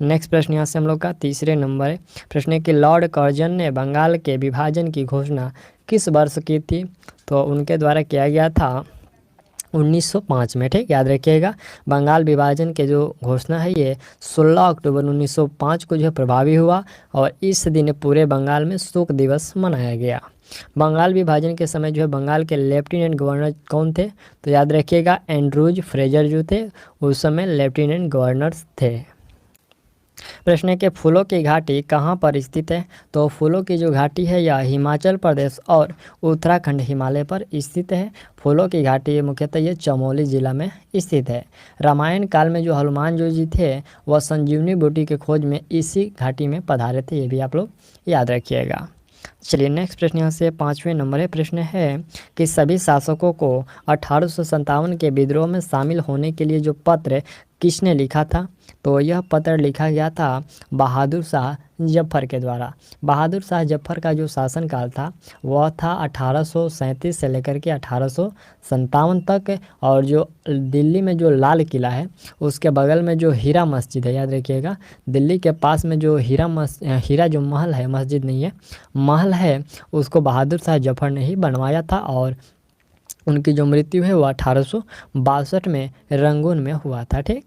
Next प्रश्न यहाँ से हम लोग का तीसरे नंबर है। प्रश्न है कि लॉर्ड कर्जन ने बंगाल के विभाजन की घोषणा किस वर्ष की थी? तो उनके द्वारा किया गया था 1905 में। ठीक, याद रखिएगा। बंगाल विभाजन के जो घोषणा है ये 16 अक्टूबर 1905 को जो है प्रभावी हुआ और इस दिन पूरे बंगाल में शोक दिवस मनाया गया। बंगाल विभाजन के समय जो है बंगाल के लेफ्टिनेंट गवर्नर कौन थे? तो याद रखिएगा एंड्रूज फ्रेजर जो थे उस समय लेफ्टिनेंट गवर्नर थे। प्रश्न है कि फूलों की घाटी कहाँ पर स्थित है? तो फूलों की जो घाटी है यह हिमाचल प्रदेश और उत्तराखंड हिमालय पर स्थित है। फूलों की घाटी मुख्यतः ये चमोली जिला में स्थित है। रामायण काल में जो हनुमान जी थे वह संजीवनी बूटी के खोज में इसी घाटी में पधारे थे, ये भी आप लोग याद रखिएगा। चलिए नेक्स्ट प्रश्न यहाँ से 5वें नंबर है। प्रश्न है कि सभी शासकों को 1857 के विद्रोह में शामिल होने के लिए जो पत्र किसने लिखा था? तो यह पत्र लिखा गया था बहादुर शाह जफर के द्वारा। बहादुर शाह जफर का जो शासनकाल था वह था 1837 से लेकर के 1857 तक। और जो दिल्ली में जो लाल किला है उसके बगल में जो हीरा मस्जिद है, याद रखिएगा, दिल्ली के पास में जो हीरा जो महल है, मस्जिद नहीं है महल है, उसको बहादुर शाह जफर ने ही बनवाया था। और उनकी जो मृत्यु है वो 1862 में रंगून में हुआ था। ठीक,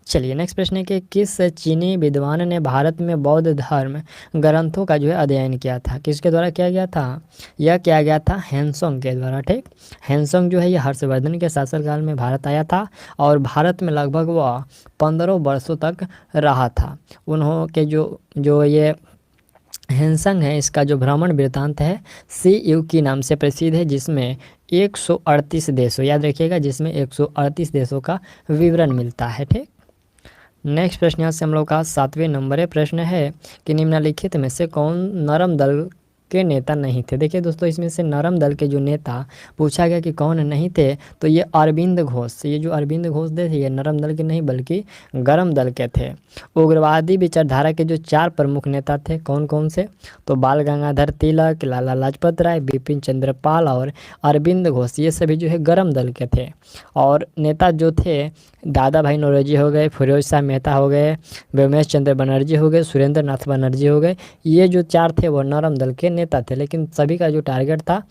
चलिए नेक्स्ट प्रश्न है कि किस चीनी विद्वान ने भारत में बौद्ध धर्म ग्रंथों का जो है अध्ययन किया था? किसके द्वारा किया गया था? यह किया गया था हेनसोंग के द्वारा। ठीक, हेनसोंग जो है ये हर्षवर्धन के शासनकाल में भारत आया था और भारत में लगभग वह 15 वर्षों तक रहा था। उन्हों के जो ये हेनसंग है इसका जो भ्रमण वृत्तांत है CU के नाम से प्रसिद्ध है, जिसमें 138 देशों, याद रखिएगा, जिसमें 138 देशों का विवरण मिलता है। ठीक, नेक्स्ट प्रश्न यहाँ से हम लोग का 7वें नंबर है। प्रश्न है कि निम्नलिखित में से कौन नरम दल के नेता नहीं थे? देखिए दोस्तों, इसमें से नरम दल के जो नेता पूछा गया कि कौन नहीं थे, तो ये अरविंद घोष, ये जो अरविंद घोष थे ये नरम दल के नहीं बल्कि गरम दल के थे। उग्रवादी विचारधारा के जो 4 प्रमुख नेता थे कौन कौन से? तो बाल गंगाधर तिलक, लाला लाजपत राय, बिपिन चंद्र पाल और अरविंद घोष, ये सभी जो है गरम दल के थे। और नेता जो थे दादा भाई नौरोजी हो गए, फिरोज शाह मेहता हो गए, व्योमेश चंद्र बनर्जी हो गए, सुरेंद्र नाथ बनर्जी हो गए, ये जो 4 थे वो नरम दल के नेता थे। लेकिन सभी का जो टारगेट था